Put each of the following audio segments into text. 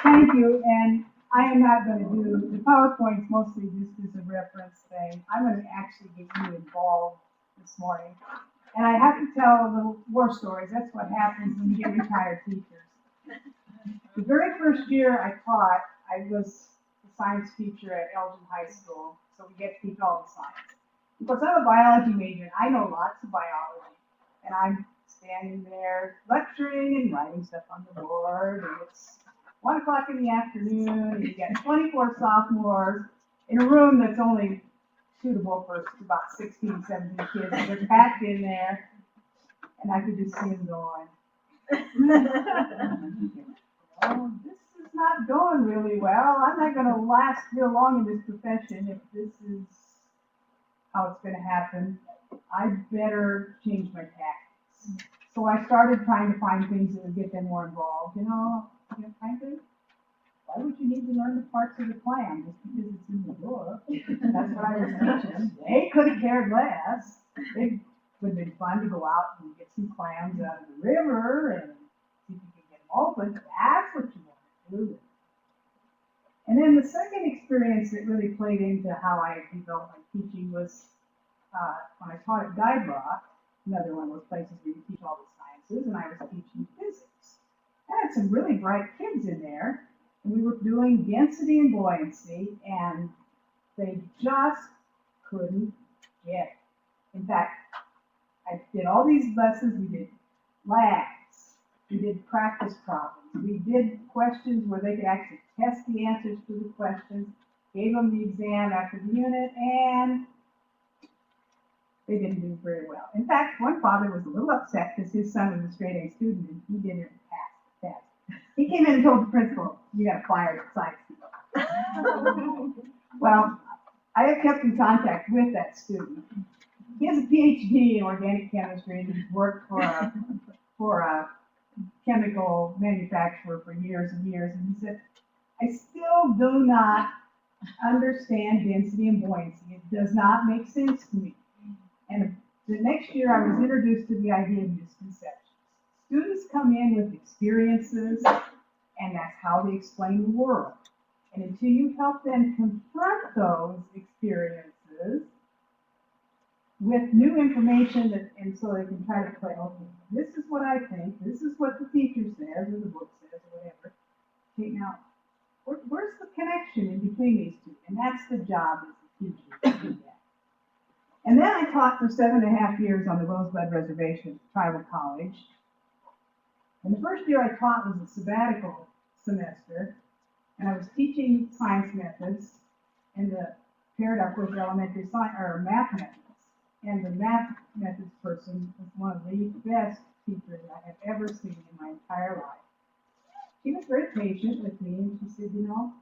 Thank you, and I am not going to do, the PowerPoint's mostly just as a reference thing. I'm going to actually get you involved this morning. And I have to tell little war stories. That's what happens when you get retired teachers. The very first year I taught, I was the science teacher at Elgin High School, so we get to teach all the science. Of course, I'm a biology major, and I know lots of biology. And I'm standing there lecturing and writing stuff on the board, and it's 1 o'clock in the afternoon, and you get 24 sophomores in a room that's only suitable for about 16, 17 kids. They're packed in there, and I could just see them going, oh, this is not going really well. I'm not going to last real long in this profession if this is how it's going to happen. I better change my tactics. So I started trying to find things that would get them more involved. Frankly, why would you need to learn the parts of the clam just because it's in the book? That's what I was teaching. They could have cared less. It would have been fun to go out and get some clams out of the river and see if you could get them open. That's what you want to do. And then the second experience that really played into how I developed my teaching was when I taught at Guide Rock, another one of those places where you teach all the sciences, and I was teaching physics. I had some really bright kids in there, and we were doing density and buoyancy, and they just couldn't get it. In fact, I did all these lessons. We did labs, we did practice problems, we did questions where they could actually test the answers to the questions, gave them the exam after the unit, and they didn't do very well. In fact, one father was a little upset because his son was a straight A student and he didn't pass the test. He came in and told the principal, "You got to fire the science people." Well, I have kept in contact with that student. He has a PhD in organic chemistry and he's worked for a chemical manufacturer for years and years. And he said, "I still do not understand density and buoyancy. It does not make sense to me." And the next year, I was introduced to the idea of misconceptions. Students come in with experiences, and that's how they explain the world. And until you help them confront those experiences with new information, and so they can try to play, okay, this is what I think, this is what the teacher says, or the book says, or whatever. Okay, now, where's the connection in between these two? And that's the job as a teacher to do that. And then I taught for 7.5 years on the Rosebud Reservation at Tribal College. And the first year I taught was a sabbatical semester, and I was teaching science methods, and paired up with elementary science or math methods. And the math methods person was one of the best teachers I have ever seen in my entire life. She was very patient with me, and she said, "You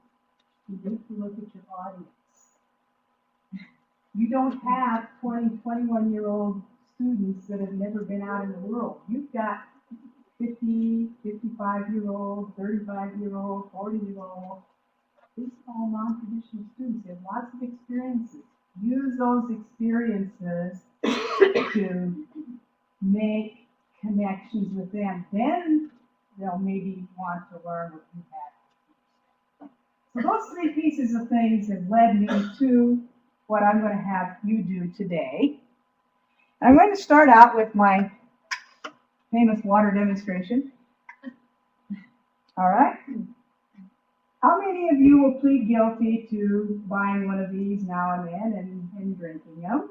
need to look at your audience. You don't have 20, 21-year-old students that have never been out in the world. You've got 50, 55-year-old, 35-year-old, 40-year-old. These are all non-traditional students. They have lots of experiences. Use those experiences to make connections with them. Then they'll maybe want to learn what you have." So those three pieces of things have led me to what I'm going to have you do today. I'm going to start out with my famous water demonstration. All right. How many of you will plead guilty to buying one of these now and then and drinking them?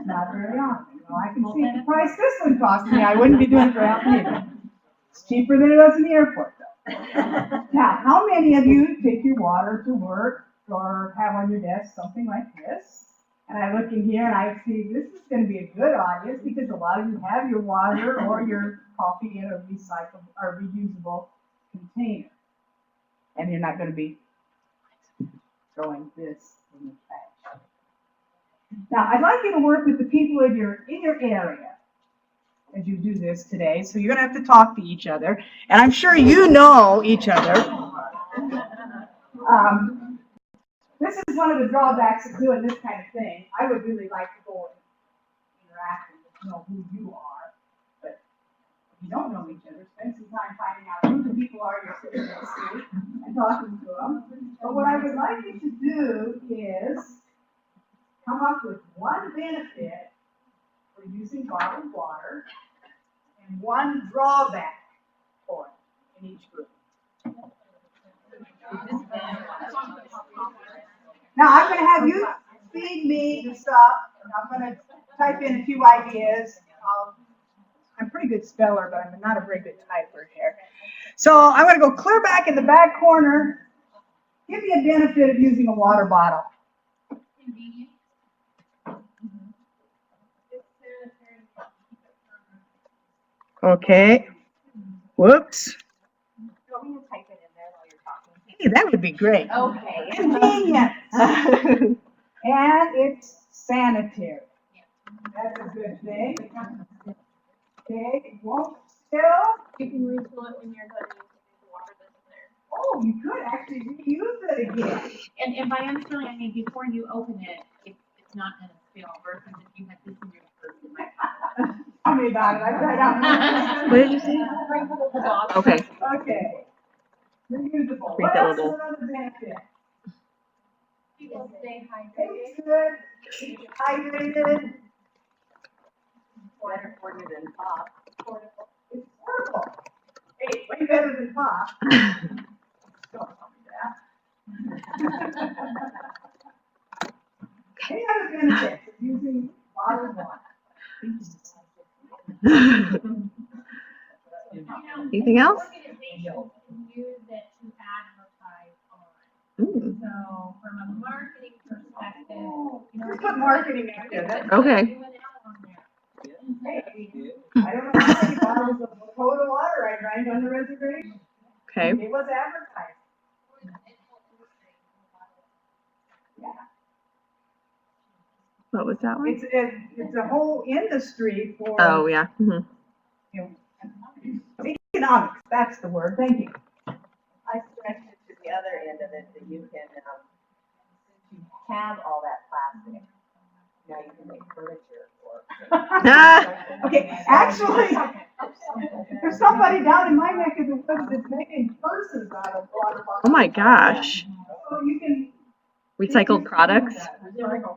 Not very often. Well, I can see the price this one cost me. I wouldn't be doing it very often either. It's cheaper than it is in the airport, though. Now, how many of you take your water to work or have on your desk something like this? And I look in here and I see this is going to be a good audience because a lot of you have your water or your coffee in a recyclable or reusable container. And you're not going to be throwing this in the trash. Now, I'd like you to work with the people in your area as you do this today. So you're going to have to talk to each other. And I'm sure you know each other. This is one of the drawbacks of doing this kind of thing. I would really like to go and interact and know who you are. But you don't know each other, spend some time finding out who the people are you're sitting next to and talking to them. But what I would like you to do is come up with one benefit for using bottled water and one drawback for it in each group. Now I'm going to have you feed me the stuff. I'm going to type in a few ideas. I'm a pretty good speller, but I'm not a very good typer here. So I'm going to go clear back in the back corner. Give me a benefit of using a water bottle. Convenient. Okay. Whoops. You want me to type it in there while you're talking? Hey, that would be great. Okay. Convenient. And it's sanitary. That's a good thing. Okay, it won't spill. You can refill it when you're done using the water that's in there. Oh, you could actually reuse it again. And by unspilling, I mean before you open it, it's not gonna spill versus if you had this in your purse, it might. Tell me about it. I tried out. What did you say? Okay. Okay. Reusable. What Refillable. else is another benefit? People stay It's hydrated. good. Keep you hydrated. Better for you than pop. It's portable. Hey, way better than pop. Don't tell me that. Any other benefits of using bottled water? Anything else? Organizations can use it to advertise on. Ooh. So from a marketing perspective, you know. Just put marketing out there. That's Okay. Do an ad on there. Hey, I don't know how many bottles of Dakota water I drank on the reservation. Okay. It was advertised. Yeah. What was that one? It's a whole industry for. Oh, yeah. Mhm. Economics, that's the word, thank you. I stretched it to the other end of it, that you can, since you have all that plastic, now you can make furniture or. Okay, actually, there's somebody down in my neck of the woods that's making purses out of water bottles. Oh my gosh. So you can. Recycled products? Upcycle.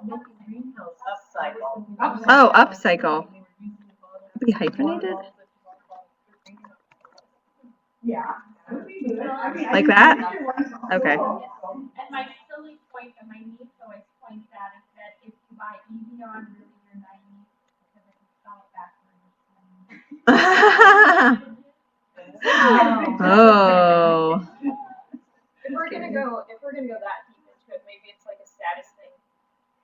Oh, upcycle. Be hyphenated? Yeah. That would be good. I mean, I Like think that? future ones are Okay. cool. And my silly point that my niece always points at is that if you buy Evian, really you're naive because if you sell it backwards. Oh. If we're gonna go that deep into it, maybe it's like a status thing.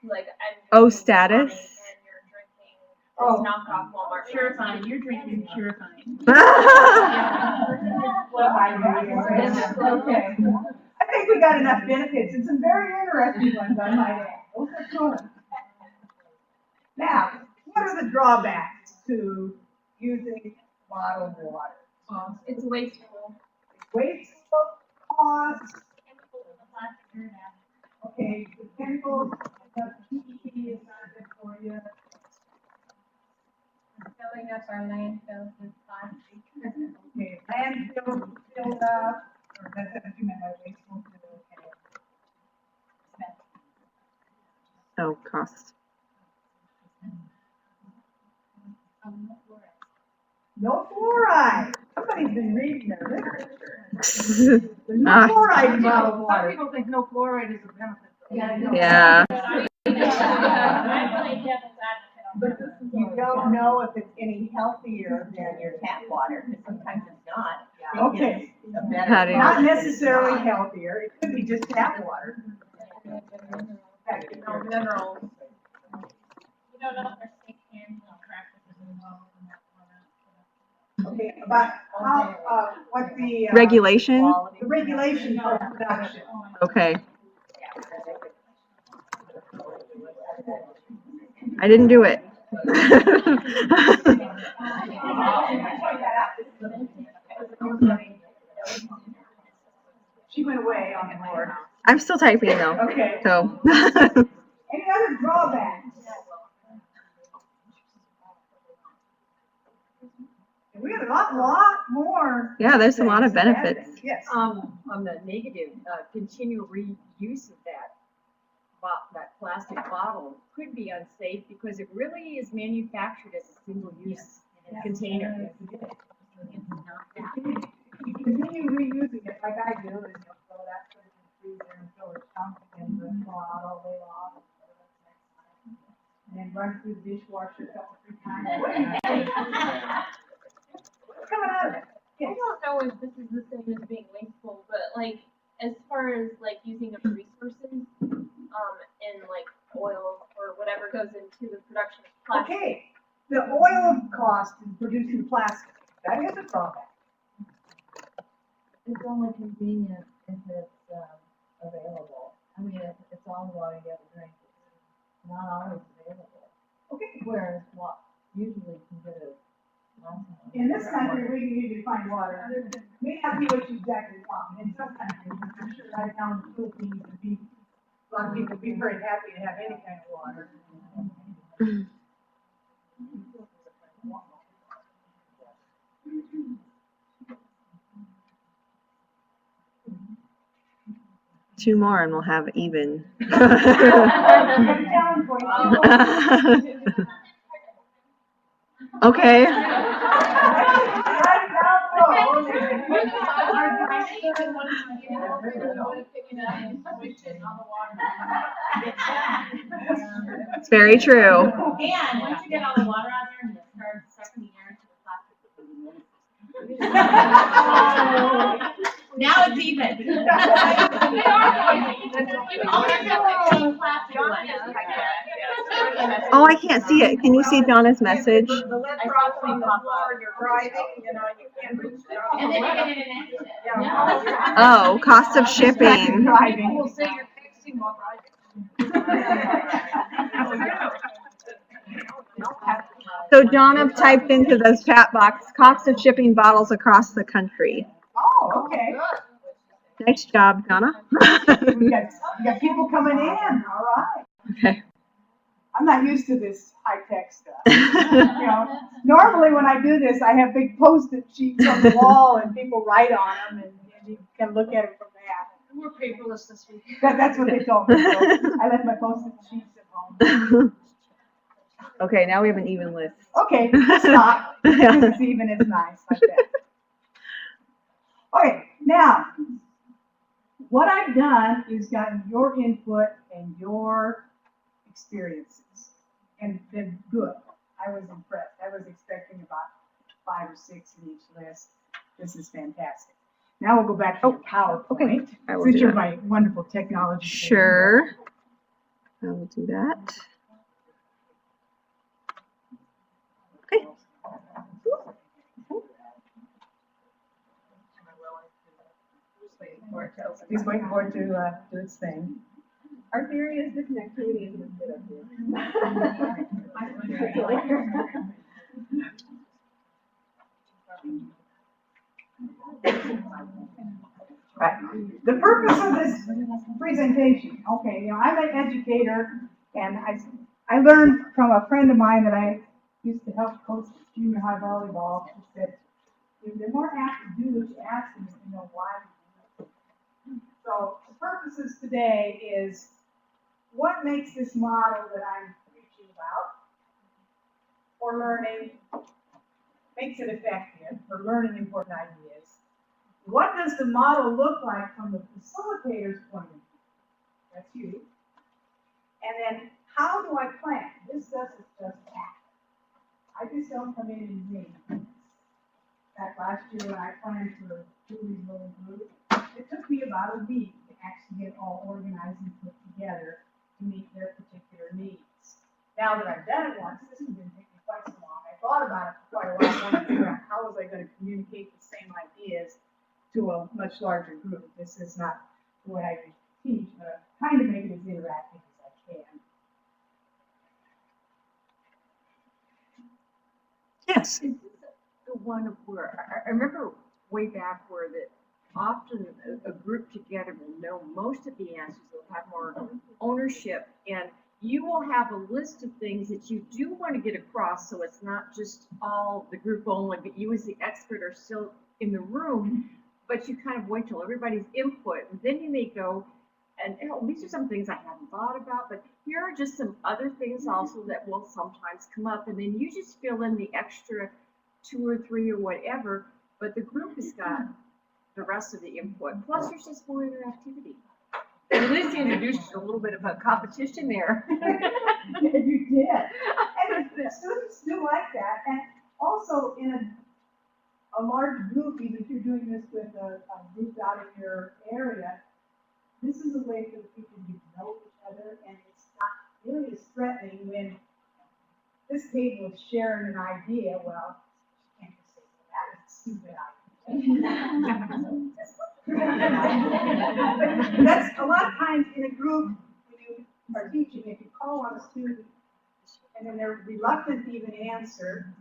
Like, I'm Oh, drinking status? Tonic and you're drinking this Oh. knockoff Walmart. Purifying, you're drinking purifying. Well, okay. I think we got enough benefits and some very interesting ones, I might add. Those are cool. Now, what are the drawbacks to using bottled water? It's wasteful. Wasteful, cost, Chemicals in the plastic you're in. okay, the chemicals, the PET is not good for you. Filling up our landfills with plastic. Okay, landfill filled up, or that's what you meant by wasteful too, okay. Oh, cost. No fluoride. Somebody's been reading their literature. There's no Ah. fluoride in bottled Some water. people think no fluoride is a benefit. Yeah, I know. Yeah. I'm really devil's advocate on that. You don't know if it's any healthier than your tap water, because sometimes it's not. I think Okay. it's a better How do you- Not product than necessarily it's not. healthier, it could be just tap water. No minerals. You don't know if there's safe handling practices involved in that product. Okay, about how, what the. Regulation? The regulation for production. Okay. I didn't do it. She went away on the board. I'm still typing though. Okay. So. Any other drawbacks? We get a lot more. Yeah, there's a lot of things than bad benefits. things. Yes. On the negative, continual reuse of that plastic bottle could be unsafe because it really is manufactured as a single-use container. Continue reusing it like I do, and you'll throw that in the freezer and fill it chunk and then thaw out all day long. And then run through the dishwasher a couple, 3 times. What's coming out of it? I don't know if this is the same as being wasteful, but like, as far as like using of resources, and like oil or whatever goes into the production of plastic. Okay, the oil cost in producing plastic, that is a drawback. It's only convenient if it's available. I mean, it's all water you ever drink. It's not always available. Okay, Whereas what usually can get a license. in this country, we can usually find water. May not be what you exactly want. In some countries, I'm sure right now in the Philippines, a lot of people would be very happy to have any kind of water. 2 more and we'll have even. I got a challenge for you. Okay. It's very true. And once you get all the water out there and you start sucking the air into the plastic. Now it's even. Oh, I can't see it. Can you see Donna's message? The lid drops on the floor, you're driving, you can't reach down. And then you get it in action. Oh, cost of shipping. Driving. We'll say you're texting while So Donna typed into the chat box, cost of shipping bottles across the country. Oh, okay. Nice job, Donna. We got people coming in, all right. Okay. I'm not used to this high-tech stuff. You know, normally when I do this, I have big Post-it sheets on the wall and people write on them and you can look at it from that. We're paperless this week. That's what they told me. So I left my Post-it sheets at home. Okay, now we have an even list. Okay, stop. Because it's even, it's nice like that. Okay, now, what I've done is gotten your input and your experiences, and they're good. I was impressed. I was expecting about 5 or 6 in each list. This is fantastic. Now we'll go back to your PowerPoint. okay. I will Since do you're that. my wonderful technology. Sure. I will do that. Okay. He's waiting for it to do its thing. Our theory is that connectivity is good up Right. The purpose of this presentation, okay, you know, I'm an educator, and I learned from a friend of mine that I used to help coach junior high volleyball. She said, they're more apt to do what you ask them if you know why. So the purposes today is what makes this model that I'm preaching about for learning, makes it effective for learning important ideas. What does the model look like from the facilitator's point of view? That's you. And then how do I plan? This doesn't just happen. I just don't come in and zing. In fact, last year when I planned for Julie's little group, it took me about a week to actually get all organized and put together to meet their particular needs. Now that I've done it once, this has been taking quite so long. I thought about it for quite a while, trying to figure out how was I going to communicate the same ideas to a much larger group. This is not the way I teach, but I'm trying to make it as interactive as I can. Yes. Is this the one where, I remember way back where that often a group together will know most of the answers, they'll have more ownership, and you will have a list of things that you do want to get across, so it's not just all the group only, but you as the expert are still in the room, but you kind of wait till everybody's input, and then you may go, and these are some things I hadn't thought about, but here are just some other things also that will sometimes come up, and then you just fill in the extra 2 or 3 or whatever, but the group has got the rest of the input, plus there's just more interactivity. And Liz introduced a little bit of a competition there. You did. And the students do like that. And also in a large group, even if you're doing this with a group out in your area, this is a way for the people to know each other, and it's not really as threatening when this table is sharing an idea. Well, you can't just say, well, that was a stupid idea. That's a lot of times in a group when you are teaching, if you call on a student and then they're reluctant to even answer,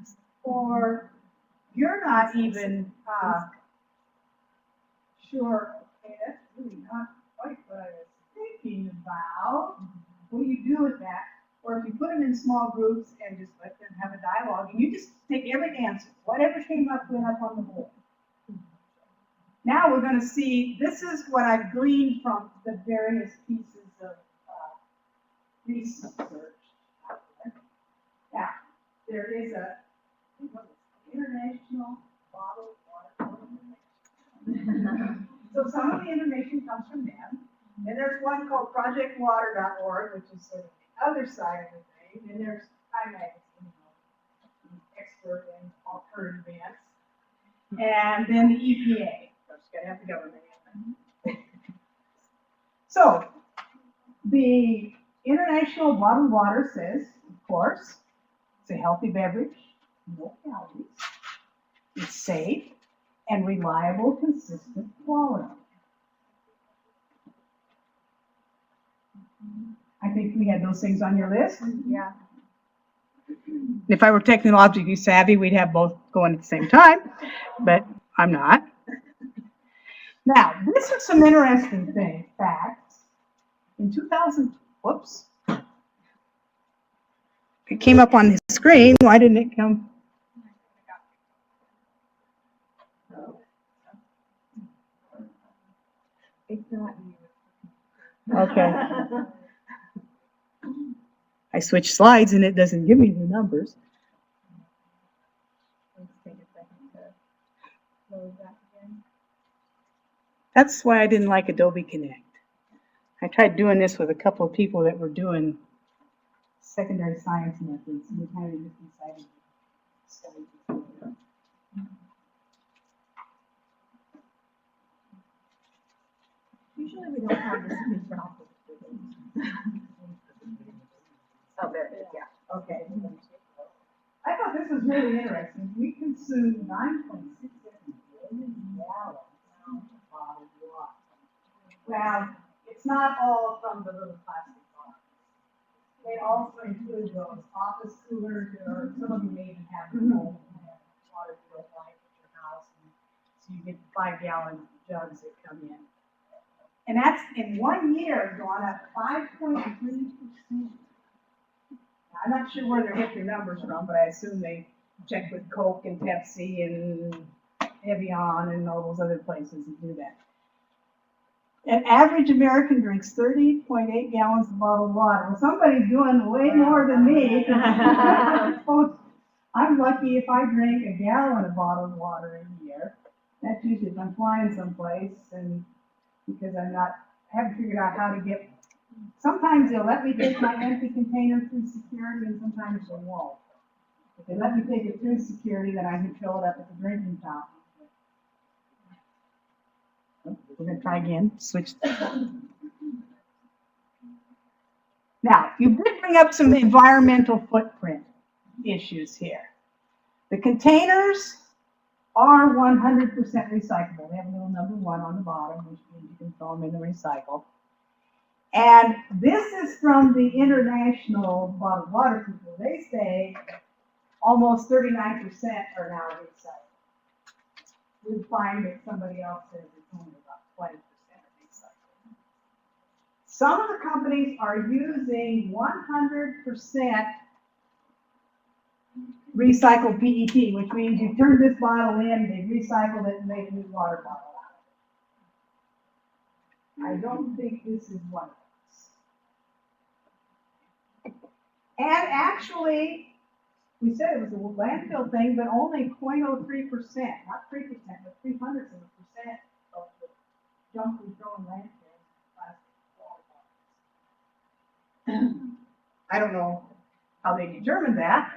or you're not even sure, okay, that's really not quite what I was thinking about. What do you do with that? Or if you put them in small groups and just let them have a dialogue, and you just take every answer, whatever came up with up on the board. Now we're going to see, this is what I've gleaned from the various pieces of research out there. Now, there is a international bottled water organization. So some of the information comes from them. And there's one called projectwater.org, which is sort of the other side of the thing. And there's Time Magazine, expert in all current events. And then the EPA. Gotta have the government. So, the International Bottled Water says, of course, it's a healthy beverage, no calories, it's safe, and reliable, consistent quality. I think we had those things on your list. Yeah. If I were technologically savvy, we'd have both going at the same time, but I'm not. Now, this is some interesting facts. In 2000, whoops. It came up on the screen. Why didn't it come? It's not you. Okay. I switched slides and it doesn't give me the numbers. Let's take a second to load that again. That's why I didn't like Adobe Connect. I tried doing this with a couple of people that were doing secondary science methods, and we kind of just decided to study this. Usually we don't have this picture off of the Oh, there it is, yeah. Okay. I thought this was really interesting. We consume 9.67 billion gallons of bottled water. Well, it's not all from the little plastic bottles. They also include those office coolers, or some of you may even have the home water purifier at your house. And so you get 5-gallon jugs that come in. And that's in 1 year gone up 5.3%. I'm not sure where they get their numbers from, but I assume they check with Coke and Pepsi and Evian and all those other places that do that. An average American drinks 30.8 gallons of bottled water. Well, somebody's doing way more than me. I'm lucky if I drink a gallon of bottled water a year. That's usually if I'm flying someplace, and because I haven't figured out how to get. Sometimes they'll let me take my empty container through security, and sometimes they won't. If they let me take it through security, then I can fill it up at the drinking fountain. We're going to try again. Switch. Now, you did bring up some environmental footprint issues here. The containers are 100% recyclable. They have a little number 1 on the bottom, which means you can throw them in the recycle. And this is from the International Bottled Water people. They say almost 39% are now recycled. We find that somebody else says it's only about 20% recycled. Some of the companies are using 100% recycled PET, which means you turn this bottle in, they recycle it, and make a new water bottle out of it. I don't think this is one of those. And actually, we said it was a landfill thing, but only 0.03%, not 3%, but 0.03% of the junk we throw in landfills is plastic water bottles. I don't know how they determined that.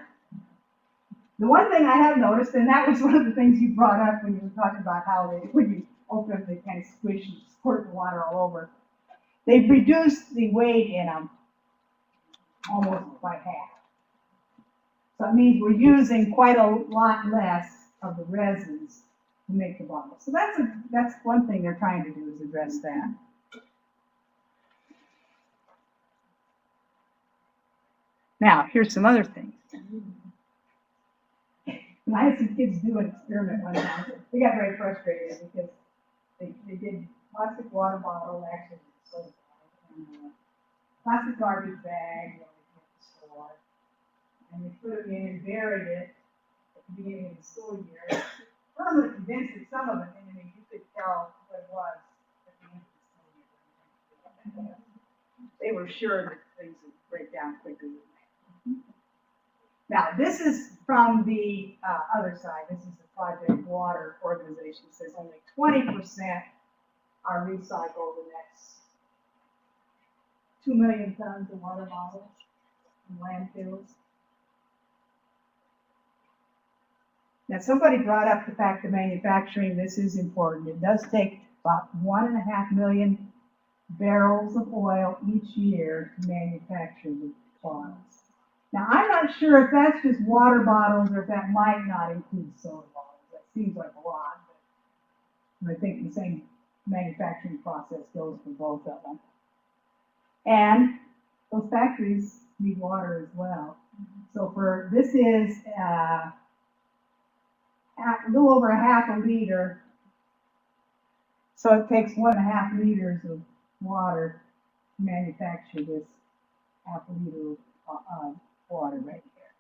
The one thing I have noticed, and that was one of the things you brought up when you were talking about how they, when you open them, they kind of squish and squirt the water all over. They've reduced the weight in them almost by half. So it means we're using quite a lot less of the resins to make the bottle. So that's one thing they're trying to do is address that. Now, here's some other things. And I had some kids do an experiment one time. They got very frustrated because they did plastic water bottle, actually soda bottle, and plastic garbage bag that we at the store. And they put them in and buried it at the beginning of the school year. Firmly convinced that some of it, and I mean, you could tell what it was at the end of the school year. They were sure that things would break down quicker than that. Now, this is from the other side. This is the Project Water organization. It says only 20% are recycled. The next 2 million tons of water bottles in landfills. Now, somebody brought up the fact that manufacturing, this is important. It does take about 1.5 million barrels of oil each year to manufacture the bottles. Now, I'm not sure if that's just water bottles or if that might not include soda bottles. That seems like a lot, but I think the same manufacturing process goes for both of them. And those factories need water as well. So this is a little over 1/2 liter. So it takes 1.5 liters of water to manufacture this 1/2 liter of water right here.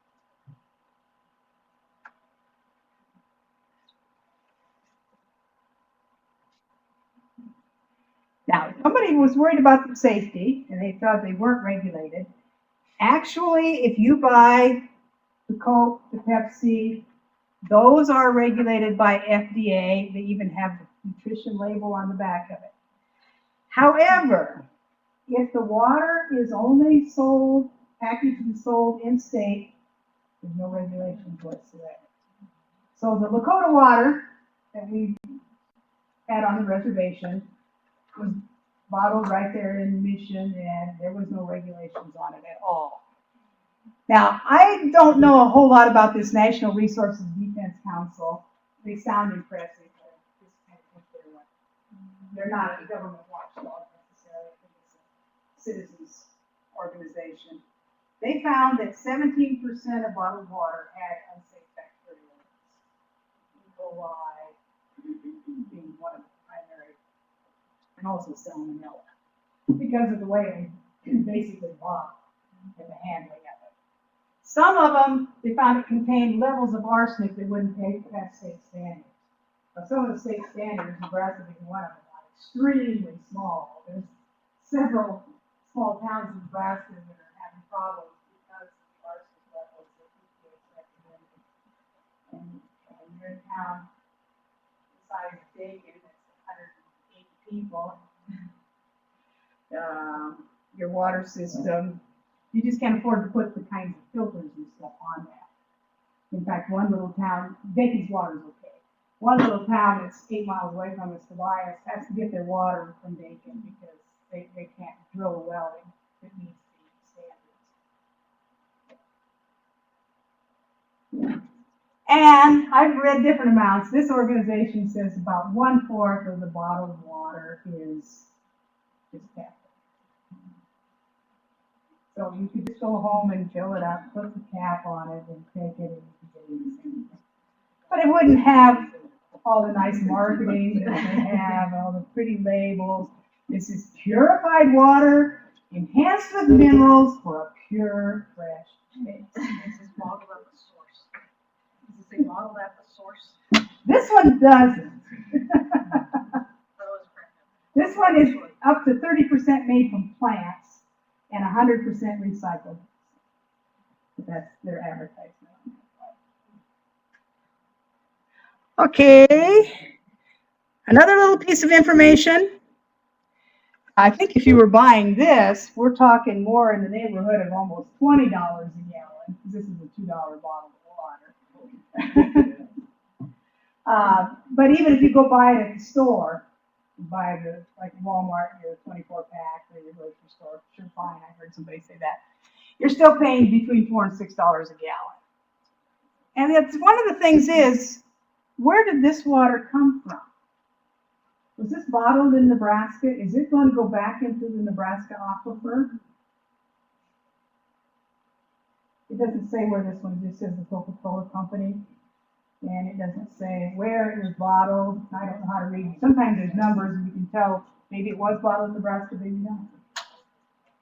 Now, somebody was worried about the safety, and they thought they weren't regulated. Actually, if you buy the Coke, the Pepsi, those are regulated by FDA. They even have the nutrition label on the back of it. However, if the water is only sold, packaged and sold in state, there's no regulations whatsoever. So the Lakota water that we had on the reservation was bottled right there in Mission, and there was no regulations on it at all. Now, I don't know a whole lot about this National Resources Defense Council. They sound impressive, but I just kind of think they're not a government watchdog necessarily. I think it's a citizens organization. They found that 17% of bottled water had unsafe bacteria. E. coli being one of the primary, and also salmonella, because of the way it basically bottled and the handling of it. Some of them, they found it contained levels of arsenic that wouldn't pass state standards. Now, some of the state standards, Nebraska being one of them, are extremely small. There's several small towns in Nebraska that are having problems because of the arsenic levels that EPA is recommending. And you're in town the size of Dayton, that's 180 people. Your water system, you just can't afford to put the kinds of filters and stuff on that. In fact, one little town, Dayton's water is okay. One little town that's 8 miles away from us, Tobias, has to get their water from Dayton because they can't drill a well that meets the standards. And I've read different amounts. This organization says about 1/4 of the bottled water is kept. So you could just go home and fill it up, put the cap on it, and take it and get it. But it wouldn't have all the nice marketing that they have, all the pretty labels. This is purified water, enhanced with minerals for a pure, fresh taste. This is modeled at the source. Does it say modeled at the source? This one doesn't. Those crap. This one is up to 30% made from plants and 100% recycled. That's their advertisement. Okay. Another little piece of information. I think if you were buying this, we're talking more in the neighborhood of almost $20 a gallon. This is a $2 bottle of water. But even if you go buy it at the store, buy the, like Walmart, your 24-pack or your grocery store, sure fine, I heard somebody say that. You're still paying between $4 and $6 a gallon. And it's one of the things is, where did this water come from? Was this bottled in Nebraska? Is it going to go back into the Nebraska aquifer? It doesn't say where this one, just says the Coca-Cola Company. And it doesn't say where it was bottled. I don't know how to read. Sometimes there's numbers and you can tell maybe it was bottled in Nebraska, maybe not.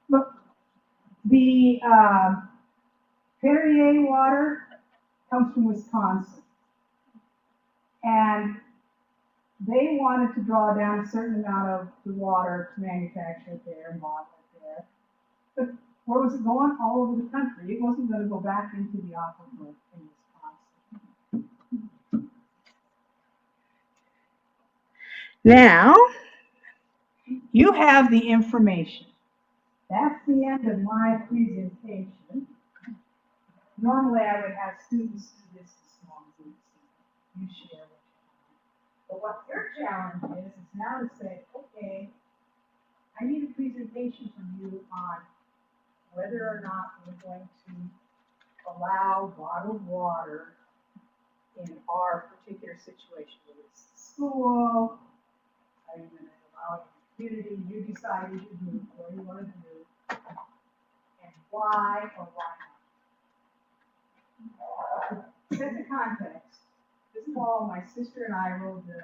Look, the Perrier water comes from Wisconsin. And they wanted to draw down a certain amount of the water to manufacture it there and bottle it there. But where was it going? All over the country. It wasn't going to go back into the aquifer in Wisconsin. Now, you have the information. That's the end of my presentation. Normally I would have students do this in small groups. You share what you have. But what your challenge is now to say, okay, I need a presentation from you on whether or not we're going to allow bottled water in our particular situation. Whether it's school, are you going to allow it in the community? You decide as your group what you want to do, and why or why not. Set the context. This fall, my sister and I rode the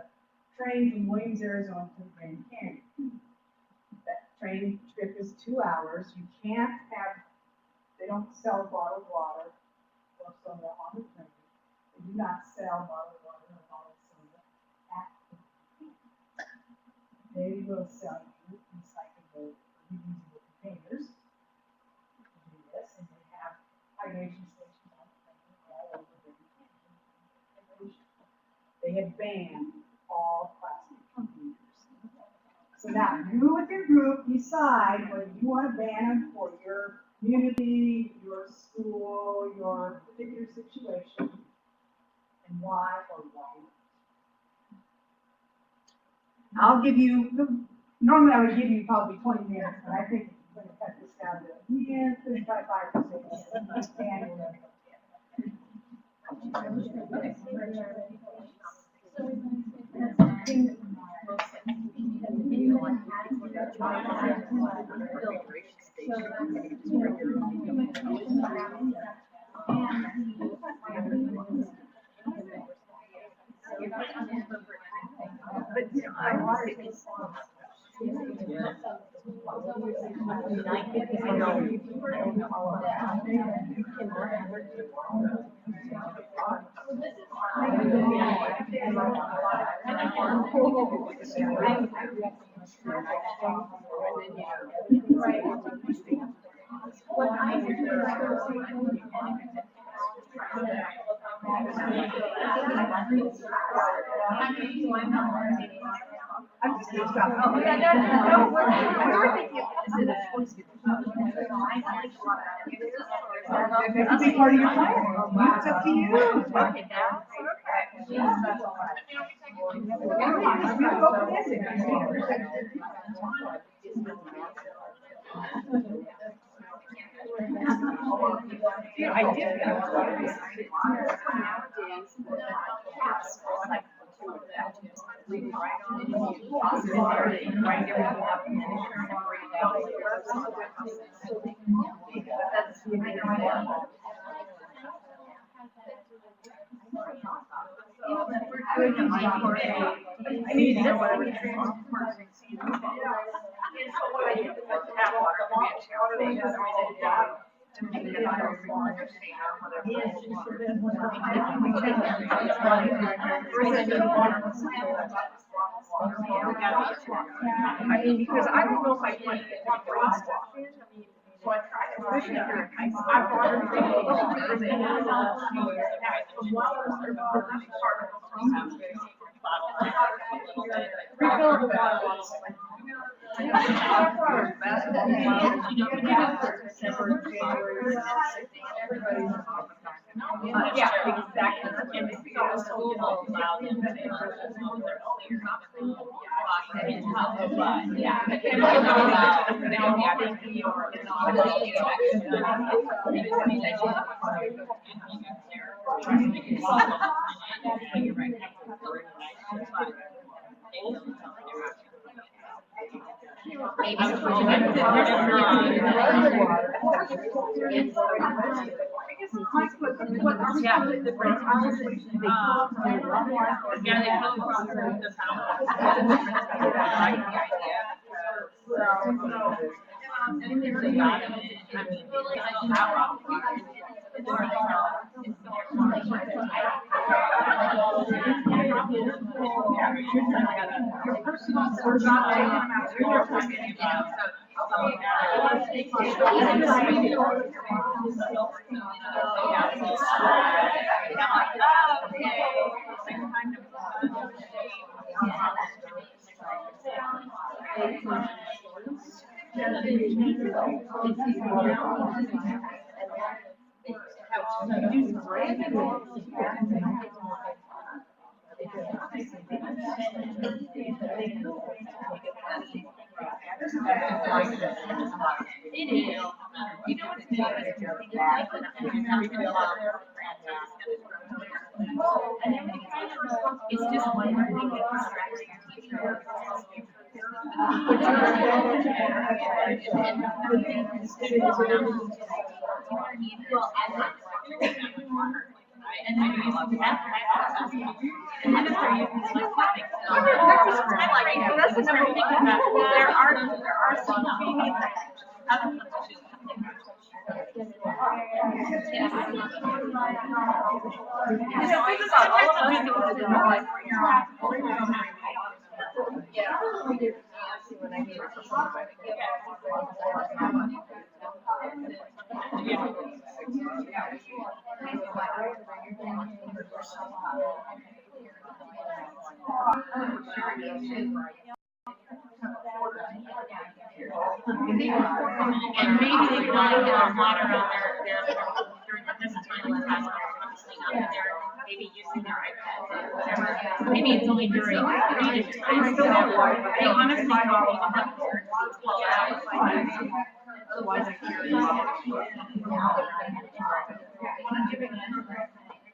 train from Williams, Arizona to the Grand Canyon. That train trip is 2 hours. You can't have, they don't sell bottled water or soda on the train. They do not sell bottled water or bottled soda at the train. They will sell you recyclable, reusable containers to do this, and they have hydration stations on the train all over the country. They have banned all plastic containers. So now you with your group decide whether you want to ban them for your community, your school, your particular situation, and why or why not. I'll give you, normally I would give you probably 20 minutes, but I think we're going to cut this down to 35 or 6. And I'm just going to stop. Oh, yeah, no, we're thinking, is it a choice? That could be part of your plan. It's up to you. I did that. I need to know whatever the I mean, because I don't know if I want crosswalk in, I mean, so I try to push it here. I brought her refill the water bottles. Yeah, exactly. And it's because school will allow them to It's just one more thing that distracts your teacher. And then you love that. And then after you that's the number one. There are some and maybe they want to get a water on their during this time of class, maybe using their iPad or whatever. Maybe it's only during reading time. They honestly don't even have 12 hours. Otherwise, I carry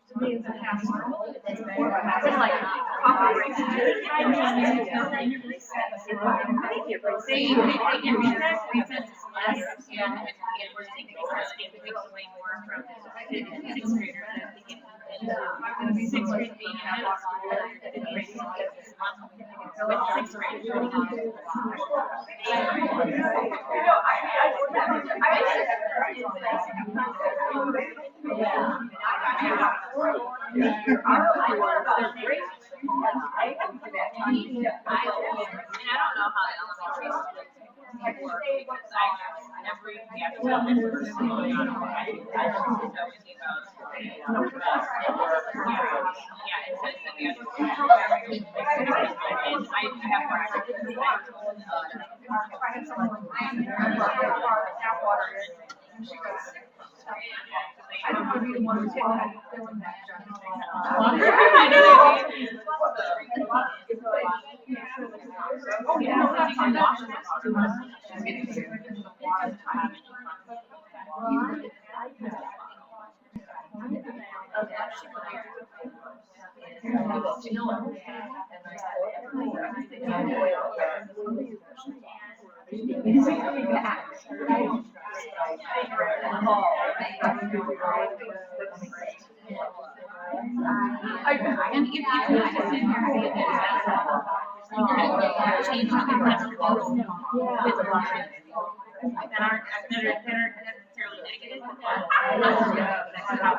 to me, it's a hassle. It's like coffee breaks. They internet recess is less, and we're seeing recess being way more from sixth graders as they get into sixth grade being out of school and fifth grade with sixth graders running off to age that aren't necessarily negative, but that have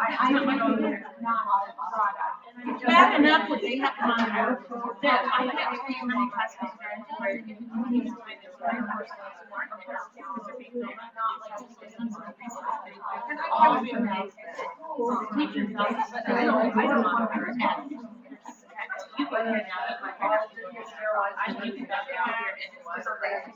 how to build them. Bad enough that they have to monitor that I have to see many classmates that are in communities where it's very personal, it's more because they're being built, not like just some sort of research thing. Because I was amazed that teachers know, but I don't monitor it. You were in out of my heart. I think about it out here and it's just crazy.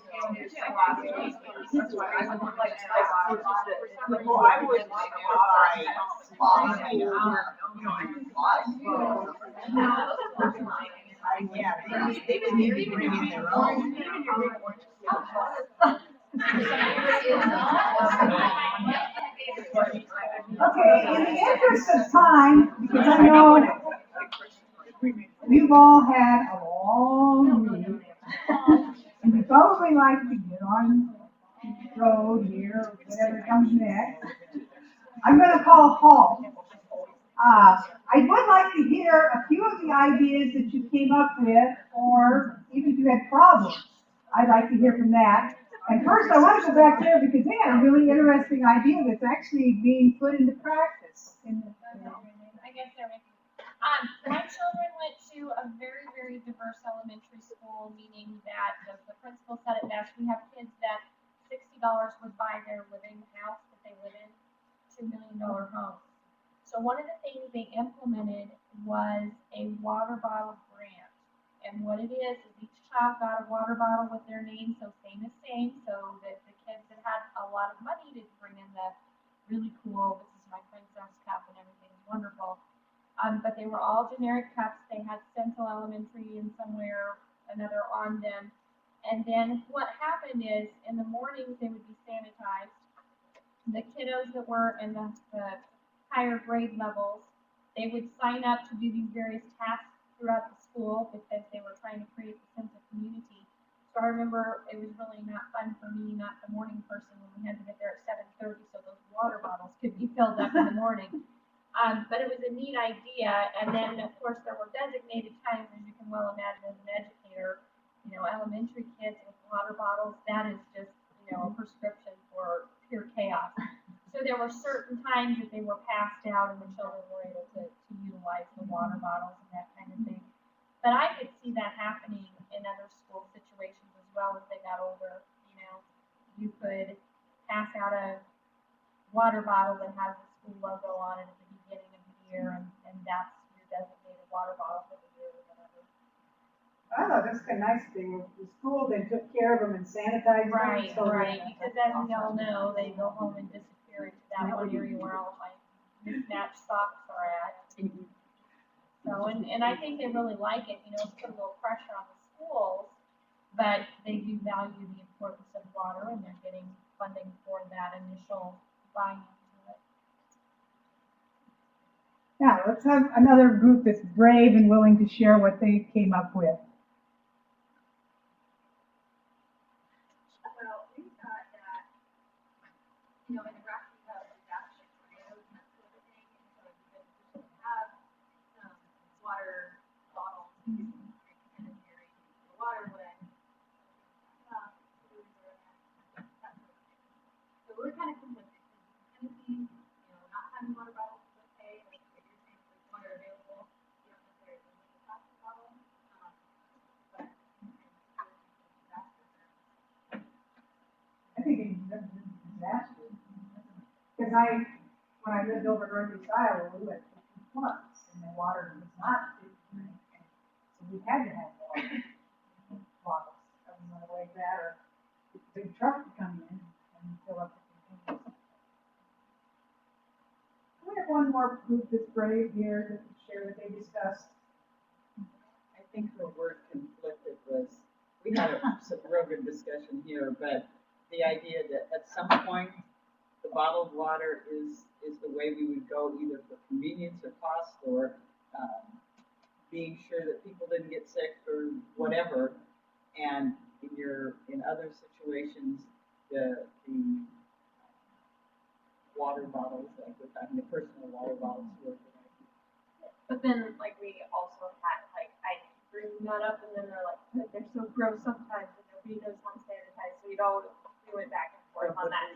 Okay, in the interest of time, because I know you've all had a long week, and you probably like to get on the road here, or whatever comes next, I'm gonna call halt. I would like to hear a few of the ideas that you came up with, or even if you had problems, I'd like to hear from that. And first, I want to go back there because they had a really interesting idea that's actually being put into practice. I guess they're making. My children went to a very, very diverse elementary school, meaning that the principal said it best. We have kids that $60 would buy their living house that they live in, $2 million home. So one of the things they implemented was a water bottle grant. And what it is each child got a water bottle with their name, so same, so that the kids that had a lot of money to bring in the really cool, this is my princess cup and everything's wonderful. But they were all generic cups. They had Central Elementary and somewhere another on them. And then what happened is in the mornings they would be sanitized. The kiddos that were in the higher grade levels, they would sign up to do these various tasks throughout the school because they were trying to create a sense of community. So I remember it was really not fun for me, not the morning person, when we had to get there at 7:30 so those water bottles could be filled up in the morning. But it was a neat idea. And then of course there were designated times, as you can well imagine as an educator, elementary kids with water bottles, that is just, a prescription for pure chaos. So there were certain times that they were passed out and the children were able to utilize the water bottles and that kind of thing. But I could see that happening in other school situations as well as they got older. You could pass out a water bottle that has the school logo on it at the beginning of the year, and that's your designated water bottle for the year or whatever. I thought that's a nice thing. The school, they took care of them and sanitized them. Right, So right, because as we all know, they go home and disappear into that one area where all my mismatched socks are at. So, and I think they really like it, it's put a little pressure on the schools, but they do value the importance of water and they're getting funding for that initial buy-in to it. Now, let's have another group that's brave and willing to share what they came up with. Well, we thought that, in Iraq we have disaster tornadoes and that sort of thing, and so it's good to have water bottles kind of carry the waterway. So we're kind of conflicted. Tennessee, not having water bottles is okay, like if you're saying there's water available, you don't necessarily need a plastic bottle. But I think it's a disaster. Because when I lived over at Northeast Iowa, we went to 2 months and the water was not fit to drink. So we had to have water bottles. I mean, like that, or a big truck would come in and fill up the containers. We have one more group that's brave here that can share what they discussed. I think the word conflicted was, we had a real good discussion here, but the idea that at some point, the bottled water is the way we would go, either for convenience or cost, or being sure that people didn't get sick or whatever. And in other situations, the water bottles, like the personal water bottles were. But then, like, we also had, like, I bring that up, and then they're like, they're so gross sometimes, and nobody knows how to sanitize, so we went back and forth on that.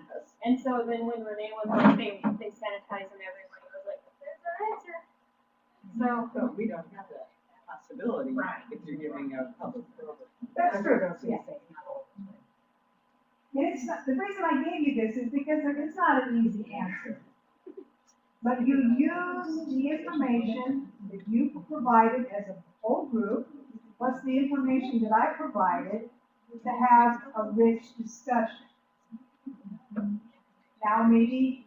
And so then when Renee was like, they sanitize and everything, it was like, there's our answer. So. So we don't have that possibility Right. if you're giving a public service. That's true, yeah. And it's not, the reason I gave you this is because it's not an easy answer. But you use the information that you provided as a whole group, plus the information that I provided, to have a rich discussion. Now, maybe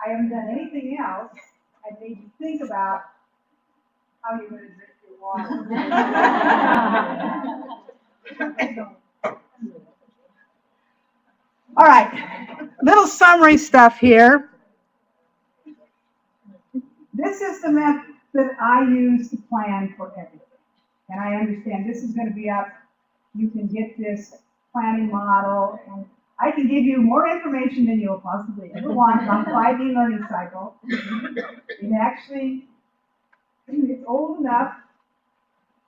I haven't done anything else. I made you think about how you're going to drink your water. All right, little summary stuff here. This is the method that I use to plan for everything. And I understand this is going to be up. You can get this planning model, and I can give you more information than you'll possibly ever want about 5D learning cycle. It actually, it's old enough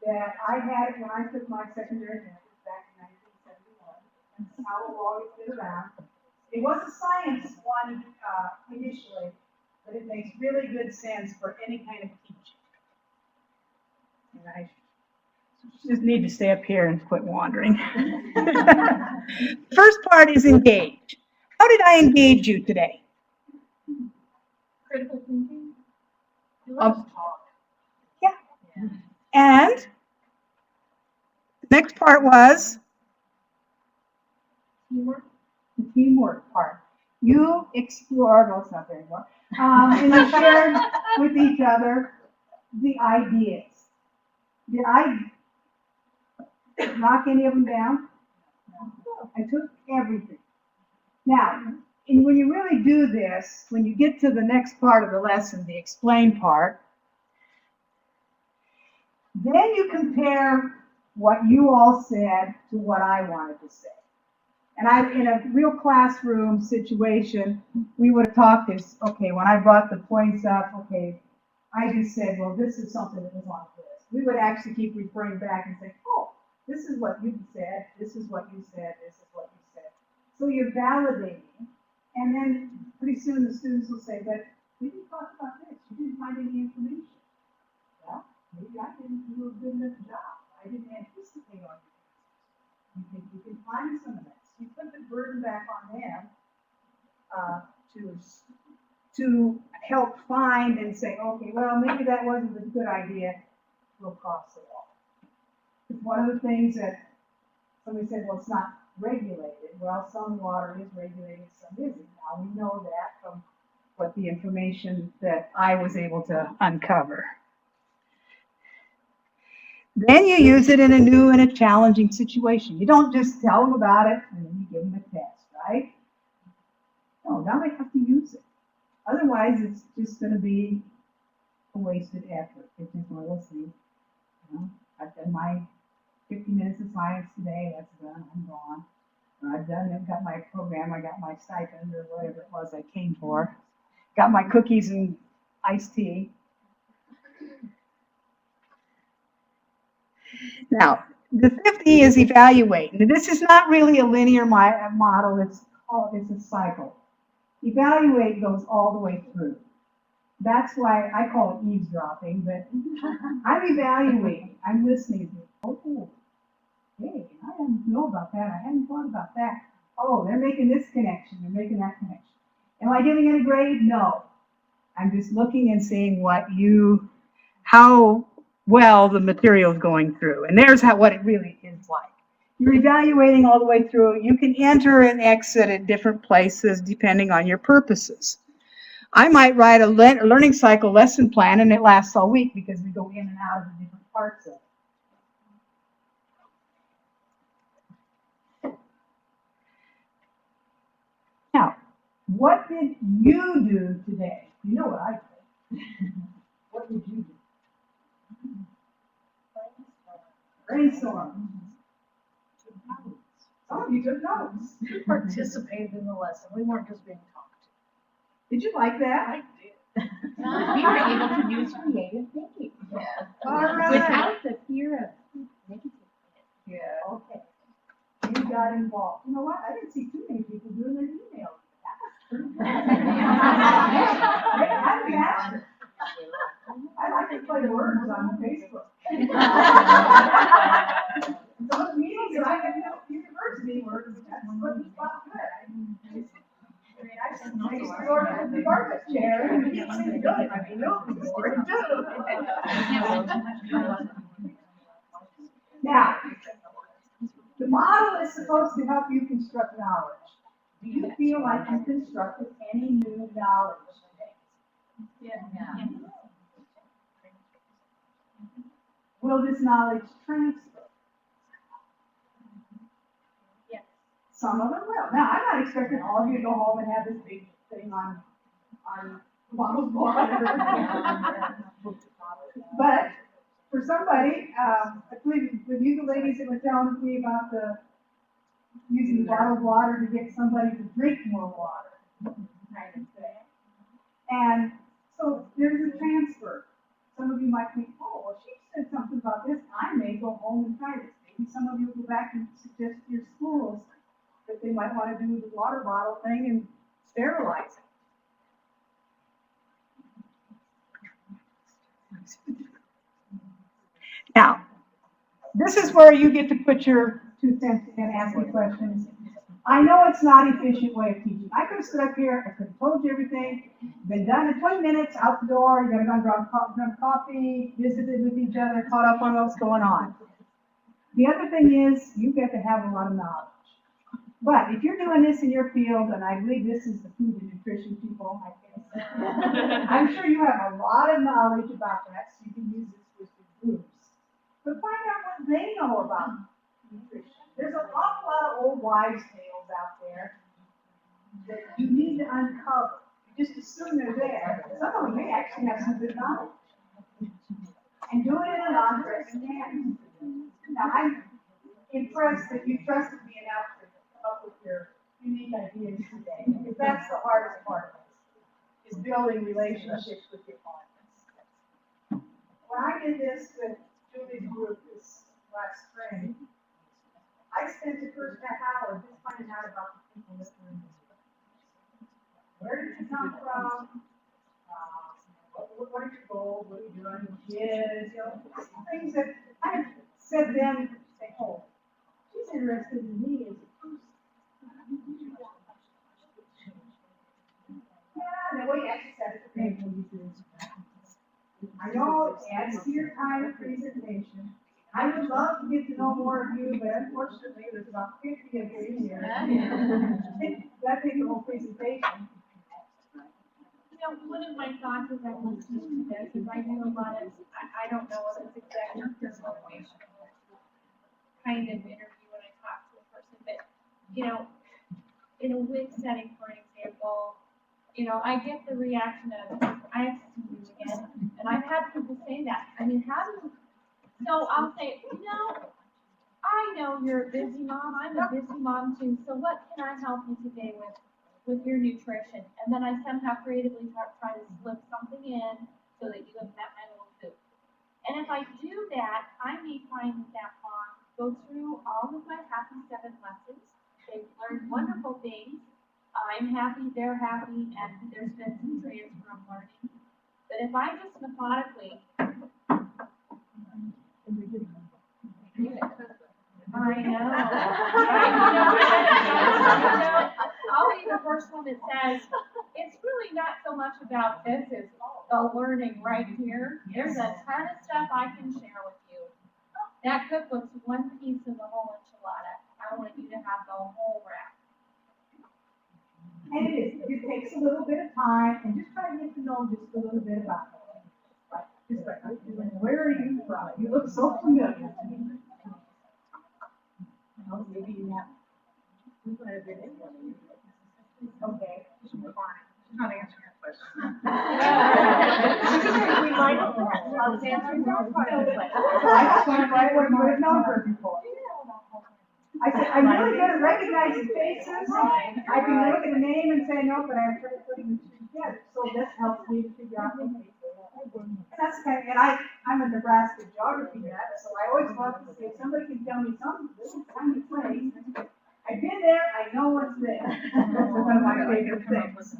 that I had it when I took my secondary campus back in 1971. That's how long it's been around. It was a science one initially, but it makes really good sense for any kind of teaching. And I just need to stay up here and quit wandering. First part is engage. How did I engage you today? Critical thinking. You let us talk. Yeah. And the next part was Teamwork. the teamwork part. You explored, well, it's not very well, and you shared with each other the ideas. Did I knock any of them down? I took everything. Now, and when you really do this, when you get to the next part of the lesson, the explain part, then you compare what you all said to what I wanted to say. And in a real classroom situation, we would have talked this, okay, when I brought the points up, okay, I just said, well, this is something that was on the list. We would actually keep referring back and say, oh, this is what you said, this is what you said, this is what you said. So you're validating, and then pretty soon the students will say, but we didn't talk about this, you didn't find any information. Well, maybe I didn't do a good enough job. I didn't anticipate on your answers. You can find some of that. You put the burden back on them to help find and say, okay, well, maybe that wasn't a good idea. We'll cross it off. One of the things that somebody said, well, it's not regulated. Well, some water is regulated, some isn't. Now we know that from what the information that I was able to uncover. Then you use it in a new and a challenging situation. You don't just tell them about it and then you give them a test, right? No, now they have to use it. Otherwise, it's just going to be a wasted effort. It's just one of those things. You know, I've done my 50 minutes of science today. That's done. I'm gone. I've got my program. I got my stipend or whatever it was I came for. Got my cookies and iced tea. Now, the 50 is evaluate. Now, this is not really a linear model. It's a cycle. Evaluate goes all the way through. That's why I call it eavesdropping, but I'm evaluating. I'm listening to, oh, hey, I didn't know about that. I hadn't thought about that. Oh, they're making this connection. They're making that connection. Am I giving it a grade? No. I'm just looking and seeing how well the material is going through. And there's what it really is like. You're evaluating all the way through. You can enter and exit at different places depending on your purposes. I might write a learning cycle lesson plan and it lasts all week because we go in and out of the different parts of it. Now, what did you do today? You know what I did. What did you do? Brainstorm. Some of you took notes. We participated in the lesson. We weren't just being talked to. Did you like that? I did. We were able to use creative thinking. All right. Without the fear of negative. Yeah. Okay. You got involved. You know what? I didn't see too many people doing their emails. I'm the master. I like to play words on Facebook. Some of the meetings that I have, university words, that's what it's about good. I mean, I used to go to the garbage chair and it's really good. I mean, no, it's boring too. Now, the model is supposed to help you construct knowledge. Do you feel like you constructed any new knowledge today? Yeah. Will this knowledge transfer? Yes. Some of them will. Now, I'm not expecting all of you to go home and have this big thing on bottled water. But for somebody, I believe with you, the ladies that were telling me about using bottled water to get somebody to drink more water, kind of thing. And so there's a transfer. Some of you might think, oh, well, she said something about this. I may go home and try this. Maybe some of you will go back and suggest to your schools that they might want to do the water bottle thing and sterilize it. Now, this is where you get to put your 2 cents in and ask me questions. I know it's not an efficient way of teaching. I could have stood up here, I could have told you everything, been done in 20 minutes, out the door, you're gonna go grab coffee, visited with each other, caught up on what's going on. The other thing is, you get to have a lot of knowledge. But if you're doing this in your field, and I believe this is the food and nutrition people, I guess, I'm sure you have a lot of knowledge about that, so you can use this with your groups. But find out what they know about nutrition. There's an awful lot of old wives' tales out there that you need to uncover. You just assume they're there. Some of them may actually have some good knowledge. And do it in a non-threatening manner. Now, I'm impressed that you trusted me enough to come up with your unique ideas today, because that's the hardest part of this, is building relationships with your clients. When I did this with Julie's group this last spring, I spent the first half hour just finding out about the people that were in this group. Where did you come from? What are your goals? What are you doing? Kids, things that I said then, say, oh, she's interested in me as a person. Yeah, the way you actually said it, okay, when you do this. I know it adds to your time of presentation. I would love to get to know more of you, but unfortunately, there's about 50 of you here. That takes the whole presentation. You know, one of my thoughts as I listened to this is I do a lot of, I don't know if it's exactly motivational kind of interview when I talk to a person, but, you know, in a WIC setting, for an example, you know, I get the reaction of, I have to see you again, and I've had people say that. I mean, how do you, so I'll say, you know, I know you're a busy mom, I'm a busy mom too, so what can I help you today with your nutrition? And then I somehow creatively try to slip something in so that you have met my little food. And if I do that, I may find that mom go through all of my Happy 7 lessons. They've learned wonderful things. I'm happy, they're happy, and there's been some transfer of learning. But if I just methodically, I know. I'll be the first one that says, it's really not so much about this as the learning right here. There's a ton of stuff I can share with you. That cookbook's one piece of the whole enchilada. I want you to have the whole wrap. And it takes a little bit of time, and just try to get to know just a little bit about it. Just like, where are you from? You look so familiar to me. Maybe you have. Okay. About Sanford's own part of the plan. I just wondered why I would have known her before. I said, I'm really good at recognizing faces. I can look at a name and say no, but I'm trying to put them together. So this helps me to figure out the faces. And that's kind of, and I'm a Nebraska geography nut, so I always love to say, if somebody can tell me some little tiny place, I've been there, I know what's there. That's one of my favorite things.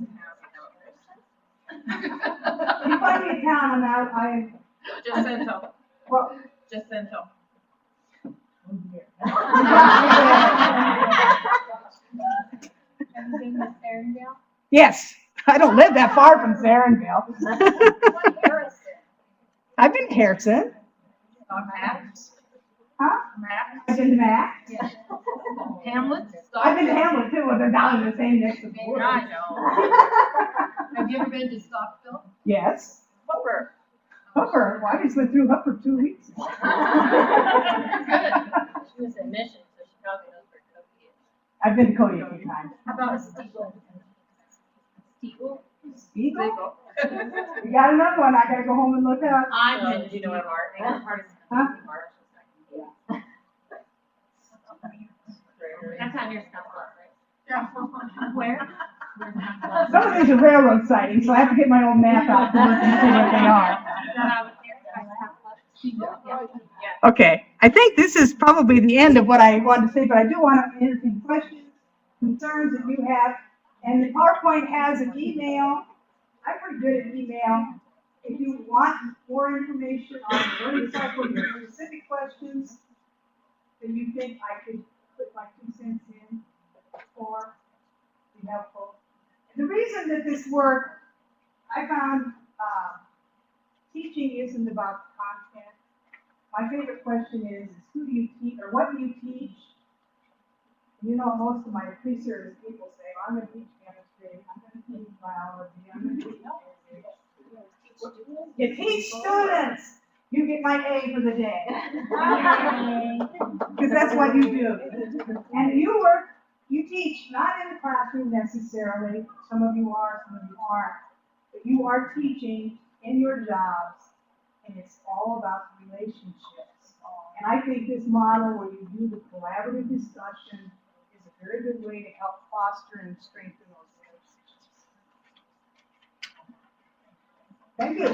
You find me in town, and I'm, Jacinto, well, Jacinto. Have you been to Sarandale? yes, I don't live that far from Sarandale. What Harrison? I've been to Harrison. Max. Huh? Max. I've been to Mac. Hamlet. I've been to Hamlet too, they're down in the same next to the I border. know. Have you ever been to Stockville? Yes. Hooper. Hooper, well, I just went through Hooper 2 weeks ago. Good. She was in mission, so she probably knows where Cody is. I've been to Cody a few times. How about Steeple? Steeple? Eagle? You got another one, I gotta go home and look up. I've So, been did to you know what Steeple. Mark? Huh? That's on your stuff, right? Where? Some of these are railroad sightings, so I have to get my old map out to look and see what they are. Okay, I think this is probably the end of what I wanted to say, but I do want to entertain questions, concerns that you have. And the PowerPoint has an email. I'm pretty good at email. If you want more information on the learning cycle, your specific questions, that you think I could put my 2 cents in for, be helpful. The reason that this worked, I found teaching isn't about content. My favorite question is who do you teach, or what do you teach? And you know, most of my pre-service people say, well, I'm going to teach chemistry, I'm going to teach biology, I'm going to teach physics. You teach students. You get my A for the day. Because that's what you do. And you teach not in the classroom necessarily. Some of you are, some of you aren't. But you are teaching in your jobs, and it's all about relationships. And I think this model where you do the collaborative discussion is a very good way to help foster and strengthen those relationships. Thank you.